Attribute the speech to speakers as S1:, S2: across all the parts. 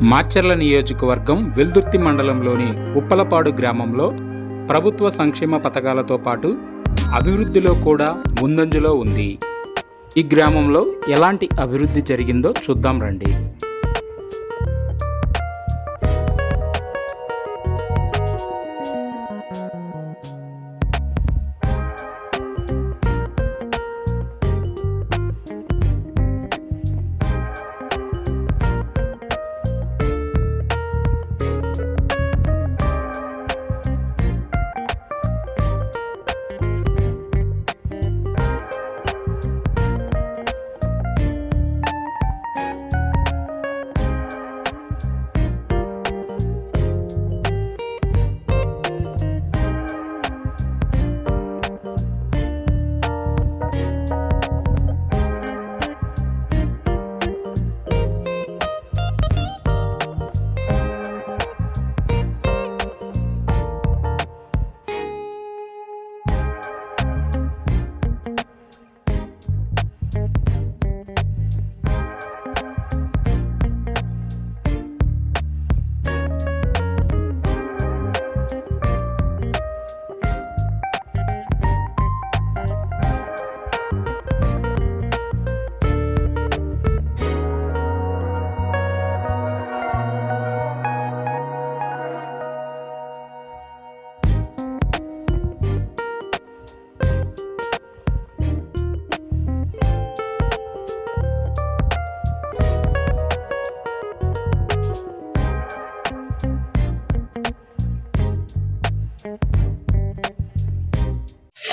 S1: మాచర్ల నియోజకవర్గం వెల్దుర్తి మండలంలోని ఉప్పలపాడు గ్రామంలో ప్రభుత్వ సంక్షేమ పథకాలతో పాటు అభివృద్ధిలో కూడా ముందంజలో ఉంది. ఈ గ్రామంలో ఎలాంటి అభివృద్ధి జరిగిందో చూద్దాం రండి.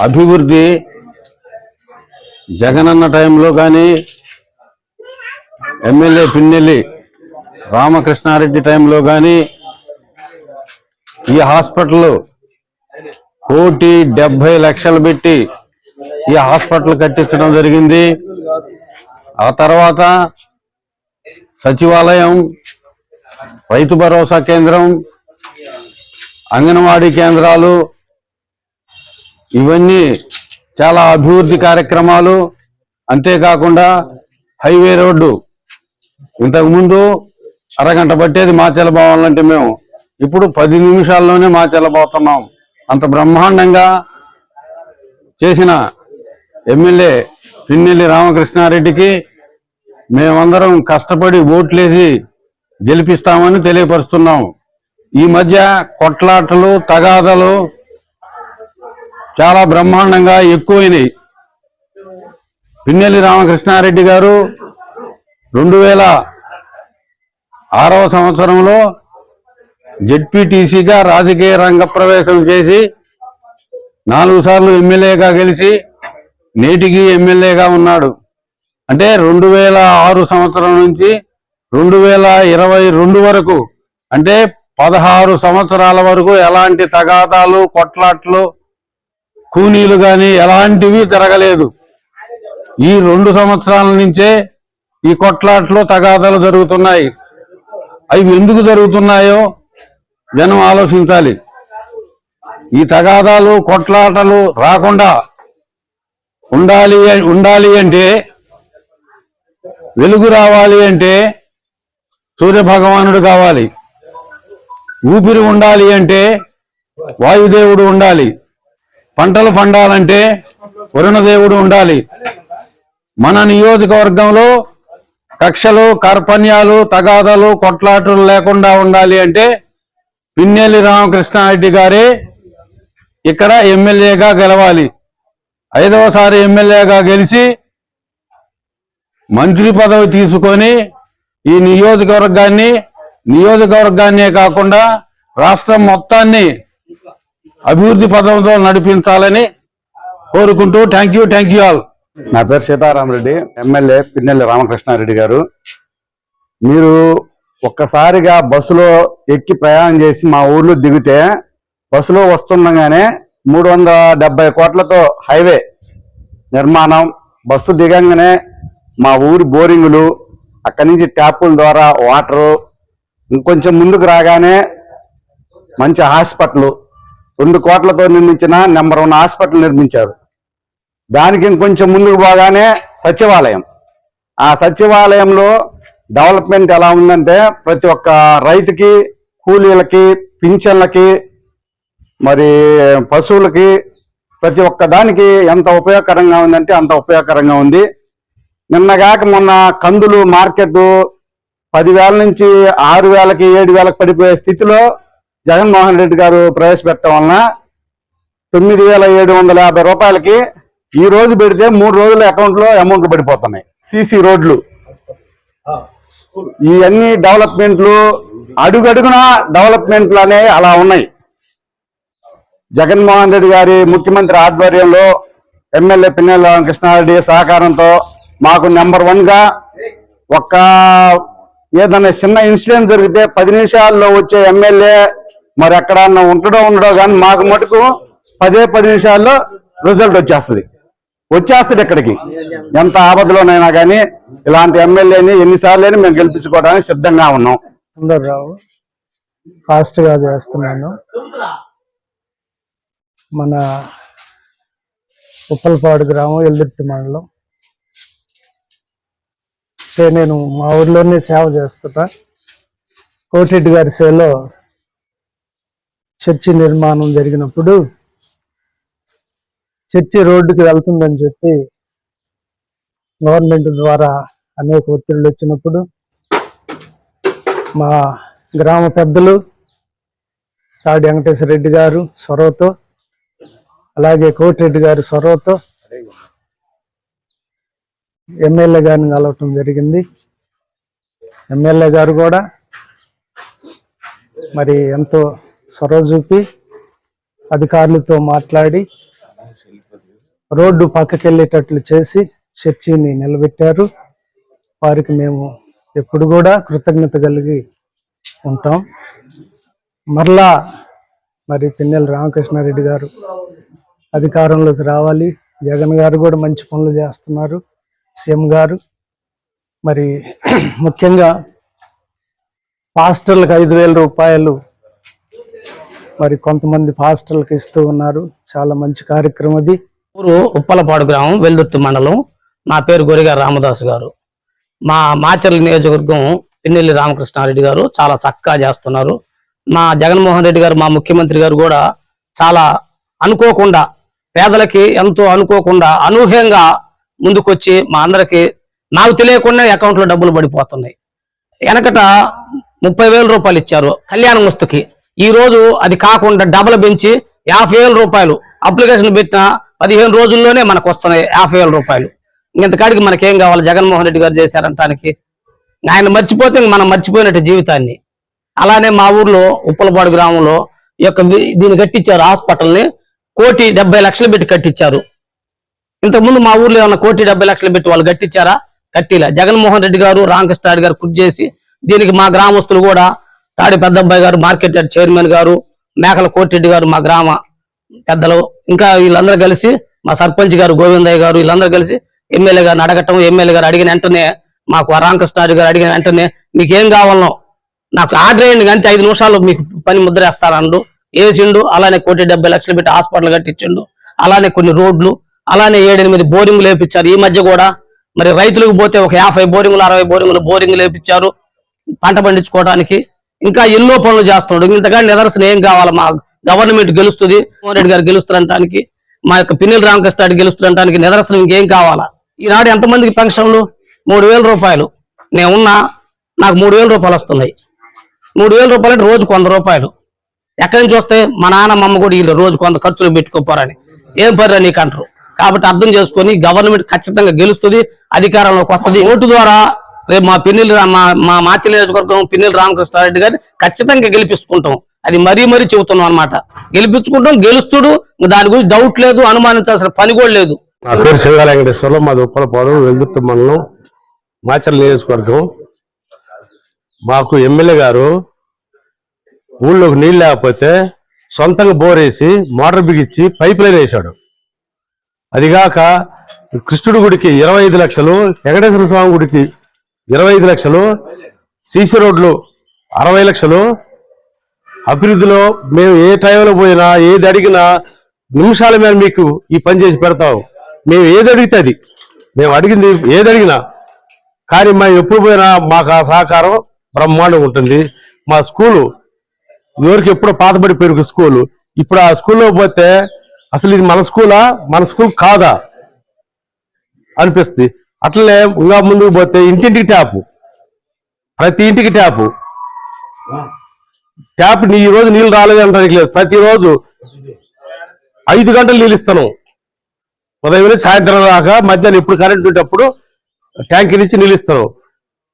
S2: అభివృద్ధి జగనన్న టైంలో కానీ ఎమ్మెల్యే పిన్నెల్లి రామకృష్ణారెడ్డి టైంలో కానీ ఈ హాస్పిటల్ 1,70,00,000 పెట్టి ఈ హాస్పిటల్ కట్టించడం జరిగింది. ఆ తర్వాత సచివాలయం, రైతు భరోసా కేంద్రం, అంగన్వాడీ కేంద్రాలు, ఇవన్నీ చాలా అభివృద్ధి కార్యక్రమాలు. అంతేకాకుండా హైవే రోడ్డు ఇంతకుముందు అరగంట పట్టేది మాచర్ల పోవాలంటే మేము ఇప్పుడు 10 నిమిషాల్లోనే మాచర్ల పోతున్నాం. అంత బ్రహ్మాండంగా చేసిన ఎమ్మెల్యే పిన్నెల్లి రామకృష్ణారెడ్డికి మేమందరం కష్టపడి ఓట్లేసి గెలిపిస్తామని తెలియపరుస్తున్నాం. ఈ మధ్య కొట్లాటలు, తగాదలు చాలా బ్రహ్మాండంగా ఎక్కువైనాయి. పిన్నెల్లి రామకృష్ణారెడ్డి గారు 2006వ సంవత్సరంలో జెడ్పీటీసీగా రాజకీయ రంగ ప్రవేశం చేసి 4 సార్లు ఎమ్మెల్యేగా గెలిచి నేటికి ఎమ్మెల్యేగా ఉన్నాడు. అంటే 2006 సంవత్సరం నుంచి 2022 వరకు, అంటే 16 సంవత్సరాల వరకు ఎలాంటి తగాదాలు, కొట్లాట్లు, కూనీలు కానీ ఎలాంటివి జరగలేదు. ఈ 2 సంవత్సరాల నుంచే ఈ కొట్లాట్లు, తగాదాలు జరుగుతున్నాయి. అవి ఎందుకు జరుగుతున్నాయో జనం ఆలోచించాలి. ఈ తగాదాలు, కొట్లాటలు రాకుండా ఉండాలి అంటే, వెలుగు రావాలి అంటే సూర్యభగవానుడు కావాలి. ఊపిరి ఉండాలి అంటే వాయుదేవుడు ఉండాలి. పంటలు పండాలంటే వరుణదేవుడు ఉండాలి. మన నియోజకవర్గంలో కక్షలు, కార్పణ్యాలు, తగాదాలు, కొట్లాటలు లేకుండా ఉండాలి అంటే పిన్నెల్లి రామకృష్ణారెడ్డి గారే ఇక్కడ ఎమ్మెల్యేగా గెలవాలి. 5వసారి ఎమ్మెల్యేగా గెలిచి మంత్రి పదవి తీసుకొని ఈ నియోజకవర్గాన్నే కాకుండా రాష్ట్రం మొత్తాన్ని అభివృద్ధి పదంతో నడిపించాలని కోరుకుంటూ థ్యాంక్ యూ ఆల్.
S3: నా పేరు సీతారామరెడ్డి, ఎమ్మెల్యే పిన్నెల్లి రామకృష్ణారెడ్డి గారు. మీరు ఒక్కసారిగా బస్సులో ఎక్కి ప్రయాణం చేసి మా ఊర్లో దిగితే బస్సులో వస్తుండగానే 370 కోట్లతో హైవే నిర్మాణం, బస్సు దిగంగానే మా ఊరి బోరింగులు, అక్కడి నుంచి ట్యాపుల ద్వారా వాటరు, ఇంకొంచెం ముందుకు రాగానే మంచి హాస్పిటల్, 2 కోట్లతో నిర్మించిన నెంబర్ 1 హాస్పిటల్ నిర్మించారు. దానికి ఇంకొంచెం ముందుకు పోగానే సచివాలయం, ఆ సచివాలయంలో డెవలప్మెంట్ ఎలా ఉందంటే ప్రతి ఒక్క రైతుకి, కూలీలకి, పింఛన్లకి, మరి పశువులకి, ప్రతి ఒక్క దానికి ఎంత ఉపయోగకరంగా ఉందంటే అంత ఉపయోగకరంగా ఉంది. నిన్నగాక మొన్న కందులు మార్కెట్ 10,000 నుంచి 6,000కి 7,000కి పడిపోయే స్థితిలో జగన్మోహన్ రెడ్డి గారు ప్రవేశపెట్టడం వలన 9,750 రూపాయలకి ఈ రోజు పెడితే 3 రోజుల అకౌంట్లో అమౌంట్లు పడిపోతున్నాయి. సీసీ రోడ్లు, ఇవన్నీ డెవలప్మెంట్లు, అడుగడుగున డెవలప్మెంట్లు అనేవి అలా ఉన్నాయి. జగన్మోహన్ రెడ్డి గారి ముఖ్యమంత్రి ఆధ్వర్యంలో ఎమ్మెల్యే పిన్నెల్లి రామకృష్ణారెడ్డి సహకారంతో మాకు నెంబర్ 1గా ఒక్క ఏదైనా చిన్న ఇన్సిడెంట్ జరిగితే 10 నిమిషాల్లో వచ్చే ఎమ్మెల్యే మరి ఎక్కడన్నా ఉండడో కానీ మాకు మటుకు 10 నిమిషాల్లో రిజల్ట్ వచ్చేస్తుంది ఇక్కడికి. ఎంత ఆపదలోనైనా కానీ ఇలాంటి ఎమ్మెల్యేని ఎన్నిసార్లు మేము గెలిపించుకోవడానికి సిద్ధంగా ఉన్నాం.
S4: సుందర్రావు ఫాస్ట్ గా చేస్తున్నాను. మన ఉప్పలపాడు గ్రామం, వెల్దుర్తి మండలం. నేను మా ఊర్లోనే సేవ చేస్తున్నా. కోటిరెడ్డి గారి సేవలో చర్చి నిర్మాణం జరిగినప్పుడు చర్చి రోడ్డుకి వెళ్తుందని చెప్పి గవర్నమెంట్ ద్వారా అనేక ఒత్తిళ్లు వచ్చినప్పుడు మా గ్రామ పెద్దలు తాడి వెంకటేశ్వర రెడ్డి గారు చొరవతో, అలాగే కోటిరెడ్డి గారి చొరవతో ఎమ్మెల్యే గారిని కలవటం జరిగింది. ఎమ్మెల్యే గారు కూడా మరి ఎంతో చొరవ చూపి అధికారులతో మాట్లాడి రోడ్డు పక్కకెళ్ళేటట్లు చేసి చర్చిని నిలబెట్టారు. వారికి మేము ఎప్పుడు కూడా కృతజ్ఞత కలిగి ఉంటాం. మరలా మరి పిన్నెల్లి రామకృష్ణారెడ్డి గారు అధికారంలోకి రావాలి. జగన్ గారు కూడా మంచి పనులు చేస్తున్నారు. సీఎం గారు మరి ముఖ్యంగా పాస్టర్లకు 5,000 రూపాయలు మరి కొంతమంది పాస్టర్లకు ఇస్తూ ఉన్నారు. చాలా మంచి కార్యక్రమం అది.
S5: ఊరు ఉప్పలపాడు గ్రామం, వెల్దుర్తి మండలం. నా పేరు గొరిగారు రామదాసు గారు. మా మాచర్ల నియోజకవర్గం పిన్నెల్లి రామకృష్ణారెడ్డి గారు చాలా చక్కగా చేస్తున్నారు. మా జగన్మోహన్ రెడ్డి గారు, మా ముఖ్యమంత్రి గారు కూడా చాలా అనుకోకుండా పేదలకి ఎంతో అనుకోకుండా అనూహ్యంగా ముందుకొచ్చి మా అందరికి నాకు తెలియకుండా అకౌంట్లో డబ్బులు పడిపోతున్నాయి. వెనకట 30,000 రూపాయలు ఇచ్చారు కళ్యాణ వస్తుకి. ఈ రోజు అది కాకుండా డబల్ పెంచి 50,000 రూపాయలు అప్లికేషన్ పెట్టిన 15 రోజుల్లోనే మనకు వస్తున్నాయి 50,000 రూపాయలు. ఇంతకాడికి మనకేం కావాలి? జగన్మోహన్ రెడ్డి గారు చేశారంటానికి. ఆయన మర్చిపోతే మనం మర్చిపోయినట్టు జీవితాన్ని. అలానే మా ఊర్లో ఉప్పలపాడు గ్రామంలో ఈ యొక్క దీన్ని కట్టించారు. హాస్పిటల్ని 1,70,00,000 పెట్టి కట్టించారు. ఇంతకుముందు మా ఊర్లో ఏమన్నా 1,70,00,000 పెట్టి వాళ్ళు కట్టించారా? కట్టిలా. జగన్మోహన్ రెడ్డి గారు, రామకృష్ణారెడ్డి గారు కృషి చేసి దీనికి మా గ్రామస్తులు కూడా, తాడి పెద్దబ్బాయి గారు మార్కెట్ యార్డ్ చైర్మన్ గారు, మేకల కోటిరెడ్డి గారు మా గ్రామ పెద్దలు, ఇంకా వీళ్ళందరూ కలిసి మా సర్పంచ్ గారు గోవిందయ్య గారు, వీళ్ళందరూ కలిసి ఎమ్మెల్యే గారిని అడగటం, ఎమ్మెల్యే గారు అడిగిన వెంటనే మాకు రామకృష్ణారెడ్డి గారు అడిగిన వెంటనే మీకు ఏం కావాలనో నాకు ఆర్డర్ అయ్యింది, అంతే 5 నిమిషాల్లో మీకు పని ముద్ర వేస్తారన్నాడు. వేసిండు. అలానే 1,70,00,000 పెట్టి హాస్పిటల్ కట్టించిండు. అలానే కొన్ని రోడ్లు, అలానే 7-8 బోరింగ్లు వేపించారు. ఈ మధ్య కూడా మరి రైతులకు పోతే ఒక 50 బోరింగ్లు 60 బోరింగ్లు వేపించారు పంట పండించుకోవడానికి. ఇంకా ఎన్నో పనులు చేస్తున్నాడు. ఇంతగా నిదర్శనం ఏం కావాలి? మా గవర్నమెంట్ గెలుస్తుంది, జగన్మోహన్ రెడ్డి గారు గెలుస్తారంటానికి, మా యొక్క పిన్నెల్లి రామకృష్ణారెడ్డి గెలుస్తారంటానికి నిదర్శనం ఇంకేం కావాలా? ఈనాడు ఎంతమందికి పెన్షన్లు? 3,000 రూపాయలు. నేనున్నా, నాకు 3,000 రూపాయలు వస్తున్నాయి. 3,000 రూపాయలు అంటే రోజుకు 100 రూపాయలు. ఎక్కడి నుంచి వస్తే? మా నాన్న మమ్మ కూడా వీళ్ళు రోజు కొంత ఖర్చులు పెట్టుకోపోరని. ఏం పర్రా నీకు అంటారు. కాబట్టి అర్థం చేసుకొని గవర్నమెంట్ ఖచ్చితంగా గెలుస్తుంది, అధికారంలోకి వస్తుంది. ఓటు ద్వారా రేపు మా పిన్నెల్లి మా మాచర్ల నియోజకవర్గం పిన్నెల్లి రామకృష్ణారెడ్డి గారిని ఖచ్చితంగా గెలిపించుకుంటాం. అది మరీ చెబుతున్నాం అనమాట. గెలిపించుకుంటాం, గెలుస్తుడు. దాని గురించి డౌట్ లేదు, అనుమానించాల్సిన పని కూడా లేదు.
S6: నా పేరు శివగాల వెంకటేశ్వరరావు. మాది ఉప్పలపాడు, వెల్దుర్తి మండలం, మాచర్ల నియోజకవర్గం. మాకు ఎమ్మెల్యే గారు ఊళ్ళోకి నీళ్ళు లేకపోతే సొంతంగా బోరేసి మోటార్ బిగించి పైప్ లైన్ వేశాడు. అదిగాక కృష్ణుడి గుడికి 25 లక్షలు, వెంకటేశ్వర స్వామి గుడికి 25 లక్షలు, సీసీ రోడ్లు 60 లక్షలు. అభివృద్ధిలో మేము ఏ టైంలో పోయినా ఏది అడిగినా నిమిషాల మీద మీకు ఈ పని చేసి పెడతాం. మేము ఏది అడిగితే అది, మేము అడిగింది ఏది అడిగినా కానీ మేము ఎప్పుడు పోయినా మాకు ఆ సహకారం బ్రహ్మాండంగా ఉంటుంది. మా స్కూలు ఎవరికి ఎప్పుడో పాతబడి పెరుగు స్కూలు, ఇప్పుడు ఆ స్కూల్లో పోతే అసలు ఇది మన స్కూల్ కాదా అనిపిస్తుంది. అట్లనే ఇంకా ముందుకు పోతే ఇంటింటికి ట్యాపు, ప్రతి ఇంటికి ట్యాప్ ఈ రోజు నీళ్ళు రాలేదు అంటానికి లేదు. ప్రతిరోజు 5 గంటలు నీళ్ళు ఇస్తాను. ఉదయం సాయంత్రం దాకా, మధ్యాహ్నం ఎప్పుడు కరెంట్ ఉండేటప్పుడు ట్యాంక్ నుంచి నీళ్ళు ఇస్తాను.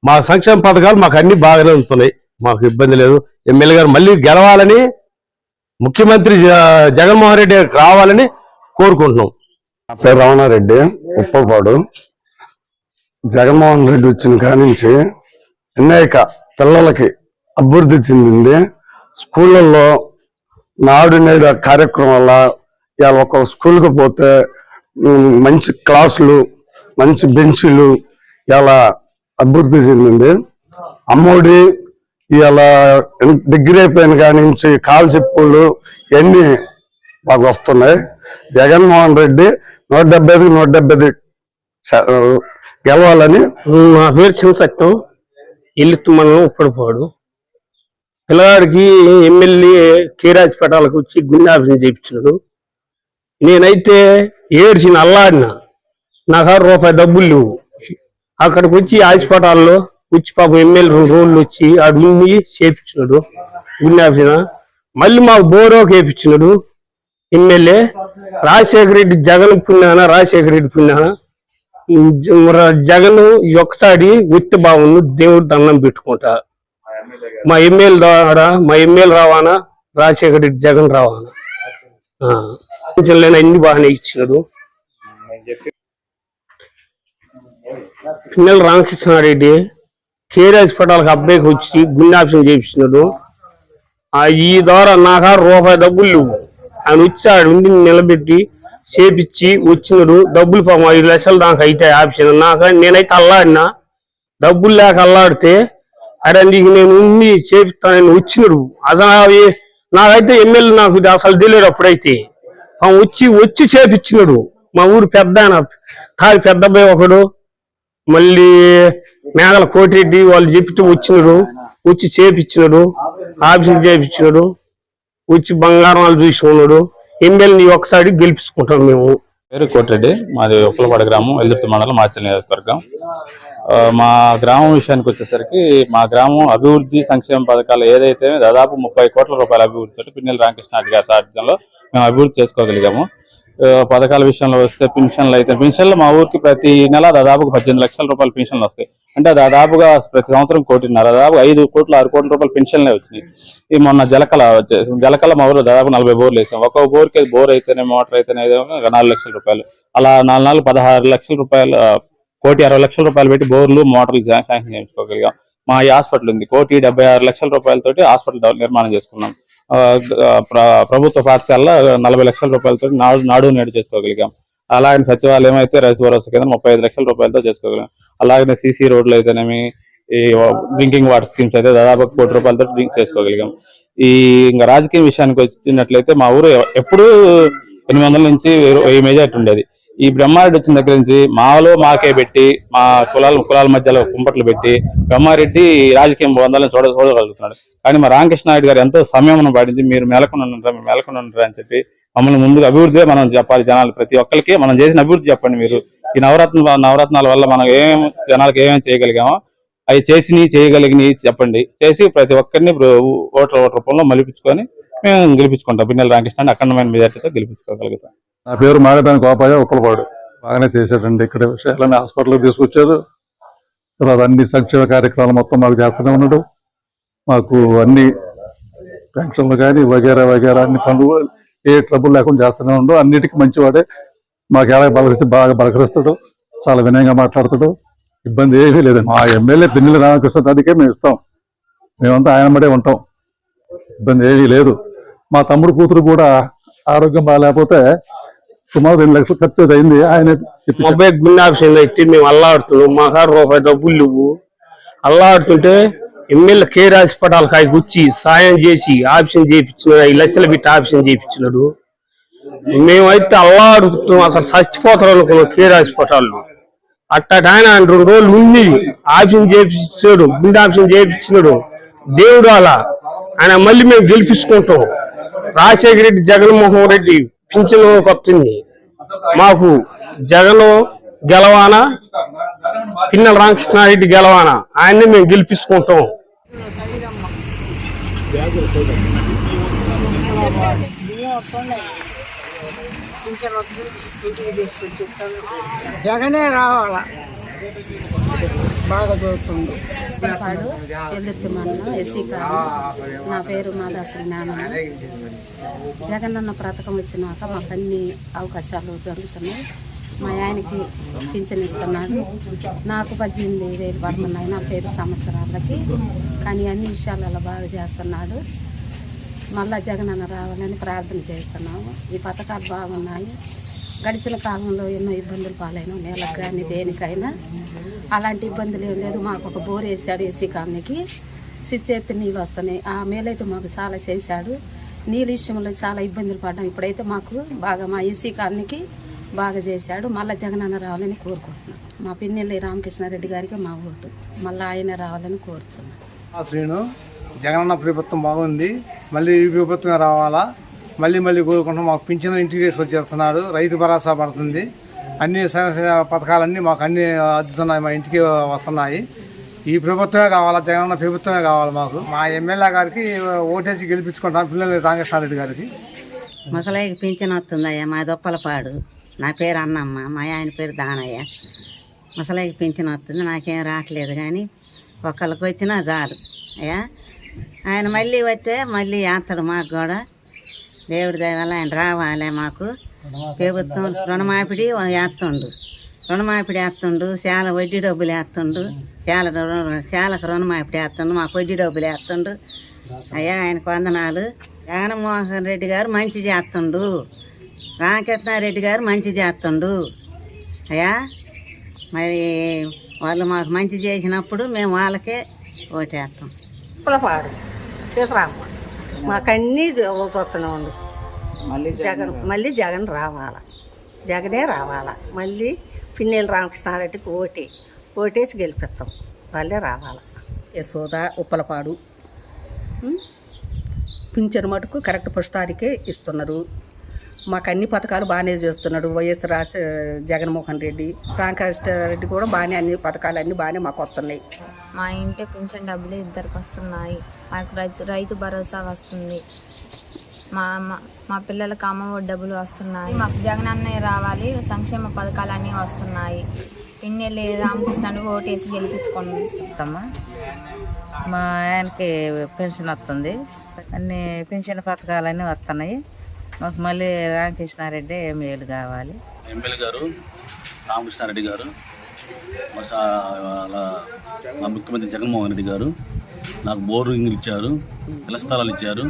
S6: మా సంక్షేమ పథకాలు మాకు అన్ని బాగానే ఉంటున్నాయి, మాకు ఇబ్బంది లేదు. ఎమ్మెల్యే గారు మళ్ళీ గెలవాలని, ముఖ్యమంత్రి జగన్మోహన్ రెడ్డి గారికి రావాలని కోరుకుంటున్నాం.
S3: నా పేరు రమణారెడ్డి, ఉప్పలపాడు. జగన్మోహన్ రెడ్డి వచ్చిన కాడి నుంచి అనేక పిల్లలకి అభివృద్ధి చెందింది. స్కూళ్ళల్లో నాడు నేడు కార్యక్రమం వల్ల ఇవాళ ఒక స్కూల్కి పోతే మంచి క్లాసులు, మంచి బెంచీలు ఇలా అభివృద్ధి చెందింది. అమ్మఒడి ఇవాళ డిగ్రీ అయిపోయిన కాడి నుంచి కాలు చెప్పులు ఇవన్నీ మాకు వస్తున్నాయి. జగన్మోహన్ రెడ్డి 175కి 175 గెలవాలని.
S7: నా పేరు శివసత్యం, ఇల్లు మండలం ఉప్పడిపాడు. పిల్లగాడికి ఎమ్మెల్యే కేర్ హాస్పిటల్కి వచ్చి గుండె ఆపరేషన్ చేయించినాడు. నేనైతే ఏడ్చిన అల్లాడిన, నాకు రూపాయి డబ్బులు లేవు. అక్కడికి వచ్చి హాస్పిటల్లో వచ్చి పాపం ఎమ్మెల్యే 2 రోజులు వచ్చి ఆడు ఉండి చేయించినాడు గుండె ఆపరేషన్. మళ్ళీ మాకు బోరోకి వేయించినాడు ఎమ్మెల్యే. రాజశేఖర రెడ్డి జగన్ పుణ్యాన, రాజశేఖర రెడ్డి పుణ్యాన జగన్ ఒక్కసారి వచ్చి బాగుండు, దేవుడు దండం పెట్టుకుంటా. మా ఎమ్మెల్యే ద్వారా, మా ఎమ్మెల్యే రావానా, రాజశేఖర రెడ్డి జగన్ రావానా, అన్ని బాగానే ఇచ్చినాడు. పిన్నెల రామకృష్ణారెడ్డి కేర్ హాస్పిటల్కి అబ్బాయికి వచ్చి గుండె ఆపరేషన్ చేయించినాడు. ఈ ద్వారా నాకు రూపాయి డబ్బులు లేవు. ఆయన వచ్చి ఆడు ఉండి నిలబెట్టి చేపించి వచ్చినాడు. డబ్బులు పాపం 5 లక్షలు దాకా అయితే ఆపరేషన్. నేనైతే అల్లాడినా, డబ్బులు లేక అల్లాడితే అరే నీకు నేను ఉండి చేపిస్తానని వచ్చినాడు. అసలు నాకైతే ఎమ్మెల్యే నాకు అసలు తెలియదు. అప్పుడైతే వచ్చి చేపించినాడు. మా ఊరు పెద్ద కాదు, పెద్ద అబ్బాయి ఒకడు, మళ్ళీ మేఘల కోటిరెడ్డి వాళ్ళు చెప్తూ వచ్చినాడు. వచ్చి చేపించినాడు, ఆఫీసులు చేపించినాడు. వచ్చి బంగారం వాళ్ళు చూసుకున్నాడు. ఎమ్మెల్యేని ఒకసారి గెలిపించుకుంటాం మేము.
S8: పేరు కోటిరెడ్డి, మాది ఉప్పలపాడు గ్రామం, వెల్దుర్తి మండలం, మాచర్ల నియోజకవర్గం. మా గ్రామం విషయానికి వచ్చేసరికి మా గ్రామం అభివృద్ధి సంక్షేమ పథకాలు ఏదైతే దాదాపు 30 కోట్ల రూపాయల అభివృద్ధితో పిన్నెల రామకృష్ణారెడ్డి గారి సారథ్యంలో మేము అభివృద్ధి చేసుకోగలిగాము. పథకాల విషయంలో వస్తే పెన్షన్లు మా ఊరికి ప్రతి నెల దాదాపు 18 లక్షల రూపాయల పెన్షన్లు వస్తాయి. అంటే దాదాపుగా ప్రతి సంవత్సరం 1.5 కోటి, దాదాపు 5 కోట్ల 6 కోట్ల రూపాయల పెన్షన్లే వచ్చినాయి. ఈ మొన్న జలకళ మా ఊరిలో దాదాపు 40 బోర్లు వేసాం. ఒక్కొక్క బోర్కి బోర్ అయితేనే, మోటార్ అయితేనే 4 లక్షల రూపాయలు. అలా 4 16 లక్షల రూపాయలు, 1,60 లక్షల రూపాయలు పెట్టి బోర్లు, మోటార్లు శాంక్షన్ చేయించుకోగలిగాం. మా ఈ హాస్పిటల్ ఉంది, 1,76 లక్షల రూపాయలతోటి హాస్పిటల్ నిర్మాణం చేసుకున్నాం. ప్రభుత్వ పాఠశాలలో 40 లక్షల రూపాయలతో నాడు నేడు చేసుకోగలిగాం. అలాగే సచివాలయం అయితే రైతు భరోసా కింద 35 లక్షల రూపాయలతో చేసుకోగలిగాం. అలాగే సీసీ రోడ్లు అయితేనేమి, ఈ డ్రింకింగ్ వాటర్ స్కీమ్స్ అయితే దాదాపు 1 కోటి రూపాయలతో డ్రింక్స్ చేసుకోగలిగాం. ఇంకా రాజకీయ విషయానికి వచ్చినట్లయితే మా ఊరు ఎప్పుడూ 800 నుంచి 1000 మెజార్టీ ఉండేది. ఈ బ్రహ్మారెడ్డి వచ్చిన దగ్గర నుంచి మాకే పెట్టి, మా కులాల మధ్యలో కుంపట్లు పెట్టి బ్రహ్మారెడ్డి రాజకీయం పొందాలని చూడగలుగుతున్నాడు. కానీ మా రామకృష్ణారెడ్డి గారు ఎంతో సమయం పాటించి మీరు మేలకొని ఉంటారా అని చెప్పి మమ్మల్ని ముందుకు అభివృద్ధి మనం చెప్పాలి. జనాలు ప్రతి ఒక్కరికి మనం చేసిన అభివృద్ధి చెప్పండి. మీరు ఈ నవరత్నాల వల్ల మనం జనాలకు ఏమేమి చేయగలిగామో అవి చేయగలిగినవి చెప్పండి. చేసి ప్రతి ఒక్కరిని ఓట్ల రూపంలో మలిపించుకొని మేము గెలిపించుకుంటాం. పిన్నెల రామకృష్ణ అఖండమైన మెజార్టీతో గెలిపించుకోగలుగుతాం.
S9: నా పేరు మాగదాని గోపాయ, ఉప్పలపాడు. బాగానే చేశాడండి. ఇక్కడ విషయాలన్నీ హాస్పిటల్కి తీసుకొచ్చారు. తర్వాత అన్ని సంక్షేమ కార్యక్రమాలు మొత్తం మాకు చేస్తూనే ఉన్నాడు. మాకు అన్ని పెన్షన్లు కానీ వగేరా అన్ని పనులు ఏ ట్రబుల్ లేకుండా చేస్తూనే ఉండు. అన్నిటికీ మంచివాడే. మాకు ఎలా బాగా బలకరిస్తాడు, చాలా వినయంగా మాట్లాడతాడు. ఇబ్బంది ఏమీ లేదు. మా ఎమ్మెల్యే పిన్నెల రామకృష్ణారెడ్డికే మేము ఇస్తాం. మేమంతా ఆయన మడే ఉంటాం. ఇబ్బంది ఏమీ లేదు. మా తమ్ముడు కూతురు కూడా ఆరోగ్యం బాగాలేకపోతే సుమారు 2 లక్షలు ఖర్చు అయింది. ఆయన
S7: మొబైల్ గుండె ఆపరేషన్ అయితే మేము అల్లాడుతున్నాం. మా కాడ రూపాయి డబ్బులు లేవు. అల్లాడుతుంటే ఎమ్మెల్యే కేర్ హాస్పిటల్ కాడికి వచ్చి సాయం చేసి ఆపరేషన్ చేయించినాడు. 5 లక్షలు పెట్టి ఆపరేషన్ చేయించినాడు. మేమైతే అల్లాడుతున్నాం, అసలు చచ్చిపోతారు అనుకున్నాం కేర్ హాస్పిటల్లో. అట్టటాయన ఆయన 2 రోజులు ఉండి ఆప్షన్ చేపించాడు, గుండె ఆప్షన్ చేపించినాడు. దేవుడు అలా ఆయన మళ్ళీ మేము గెలిపించుకుంటాం. రాజశేఖర రెడ్డి, జగన్మోహన్ రెడ్డి పింఛను వస్తుంది. మాకు జగన్ గెలవానా, పిన్నెల రామకృష్ణారెడ్డి గెలవానా, ఆయన్ని మేము గెలిపించుకుంటాం.
S10: జగనే రావాలా, బాగా చదువుతుంది.
S11: ఎల్లుర్తి మండలం ఎస్సీ కాలనీ. నా పేరు మాదాసు జ్ఞానమ్మ. జగనన్న పథకం వచ్చినాక మాకు అన్ని అవకాశాలు జరుగుతున్నాయి. మా ఆయనకి పింఛన్ ఇస్తున్నాడు. నాకు 18,000 పడుతున్నాయి నా 5 సంవత్సరాలకి. కానీ అన్ని విషయాలలో బాగా చేస్తున్నాడు. మళ్ళా జగనన్న రావాలని ప్రార్థన చేస్తున్నాము. ఈ పథకాలు బాగున్నాయి. గడిచిన కాలంలో ఎన్నో ఇబ్బందులు పాలైన నేలకు కానీ దేనికైనా అలాంటి ఇబ్బందులు ఏం లేదు. మాకు ఒక బోర్ వేసాడు ఎస్సీ కాలనీకి, స్విచ్ ఎత్తి నీళ్ళు వస్తున్నాయి. ఆ మేలైతే మాకు చాలా చేశాడు. నీళ్ళ విషయంలో చాలా ఇబ్బందులు పడ్డాం. ఇప్పుడైతే మాకు బాగా మా ఎస్సీ కాలనీకి బాగా చేశాడు. మళ్ళీ జగనన్న రావాలని కోరుకుంటున్నాం. మా పిన్నెల్లి రామకృష్ణారెడ్డి గారికి మా ఓటు, మళ్ళీ ఆయన రావాలని కోరుచున్నాం.
S4: శ్రీను, జగనన్న ప్రభుత్వం బాగుంది, మళ్ళీ ఈ ప్రభుత్వమే రావాలా, మళ్ళీ కోరుకుంటాం. మాకు పింఛను ఇంటికి తీసుకొచ్చేస్తున్నాడు. రైతు భరోసా పడుతుంది. అన్ని పథకాలన్నీ మాకు అన్ని అందుతున్నాయి, మా ఇంటికి వస్తున్నాయి. ఈ ప్రభుత్వమే కావాలా, జగనన్న ప్రభుత్వమే కావాలి మాకు. మా ఎమ్మెల్యే గారికి ఓటేసి గెలిపించుకుంటాం, పిన్నెల్లి రామకృష్ణారెడ్డి గారికి.
S10: ముసలాయికి పింఛన్ వస్తుందయ్యా, మా దొప్పలపాడు. నా పేరు అన్నమ్మ, మా ఆయన పేరు దానయ్య. ముసలాయికి పింఛన్ వస్తుంది, నాకేం రావట్లేదు. కానీ ఒక్కరికి వచ్చినా చాలు అయ్యా. ఆయన మళ్ళీ వస్తే మళ్ళీ వేస్తాడు మాకు కూడా. దేవుడి దయ వల్ల ఆయన రావాలి. మాకు ప్రభుత్వం రుణమాపిడి వేస్తుండు, చాలా వడ్డీ డబ్బులు వేస్తుండు, చాలకు రుణమాపిడి వేస్తుండు, మాకు వడ్డీ డబ్బులు వేస్తుండు అయ్యా. ఆయనకు వందనాలు. జగన్మోహన్ రెడ్డి గారు మంచి చేస్తుండు, రామకృష్ణారెడ్డి గారు మంచి చేస్తుండు అయ్యా. మరి వాళ్ళు మాకు మంచి చేసినప్పుడు మేము వాళ్ళకే ఓటేస్తాం.
S11: ఉప్పలపాడు సీతారామ, మాకన్నీ చూస్తూనే ఉండు. మళ్ళీ జగన్ రావాలా, జగనే రావాలా. మళ్ళీ పిన్నెల్లి రామకృష్ణారెడ్డికి ఓటేసి గెలిపిస్తాం, వాళ్ళే రావాలా.
S10: యశోద, ఉప్పలపాడు. పింఛను మటుకు కరెక్ట్ పుష్టారికే ఇస్తున్నారు. మాకు అన్ని పథకాలు బాగానే చేస్తున్నాడు వైఎస్ జగన్మోహన్ రెడ్డి. రామకృష్ణారెడ్డి కూడా బాగానే అన్ని పథకాలు అన్నీ బాగానే మాకు వస్తున్నాయి.
S12: మా ఇంటి పింఛన్ డబ్బులు 2 వస్తున్నాయి. మాకు రైతు భరోసా వస్తుంది. మా పిల్లలకు అమ్మఒడి డబ్బులు వస్తున్నాయి. మాకు జగన్ అన్నయ్య రావాలి, సంక్షేమ పథకాలన్నీ వస్తున్నాయి. పిన్నెల్లి రామకృష్ణుడు ఓటేసి గెలిపించుకుంటామా.
S10: మా ఆయనకి పెన్షన్ వస్తుంది, అన్ని పెన్షన్ పథకాలన్నీ వస్తున్నాయి. మాకు మళ్ళీ రామకృష్ణారెడ్డి మేలు కావాలి.
S13: ఎమ్మెల్యే గారు రామకృష్ణారెడ్డి గారు, మా ముఖ్యమంత్రి జగన్మోహన్ రెడ్డి గారు నాకు బోరింగ్ ఇచ్చారు, ఇళ్ల స్థలాలు ఇచ్చారు.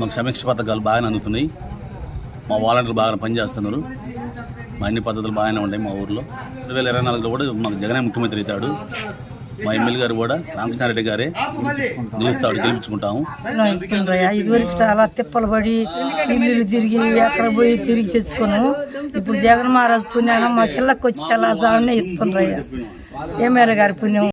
S13: మాకు సమీక్ష పథకాలు బాగానే అందుతున్నాయి. మా వాలంటీర్లు బాగా పనిచేస్తున్నారు. మా అన్ని పద్ధతులు బాగానే ఉన్నాయి. మా ఊర్లో 2024లో కూడా మాకు జగనే ముఖ్యమంత్రి అవుతాడు. మా ఎమ్మెల్యే గారు కూడా రామకృష్ణారెడ్డి గారే గెలుస్తాడు, గెలిపించుకుంటాము.
S10: ఇదివరకు చాలా తిప్పలు పడి ఇల్లు తిరిగి ఎక్కడ పోయి తిరిగి తెచ్చుకున్నాము. ఇప్పుడు జగన్ మహారాజ్ పుణ్యాన మా పిల్లకి వచ్చి తెల్లజామునే ఇస్తుండ్రయ్యా. ఎమ్మెల్యే గారి పుణ్యం.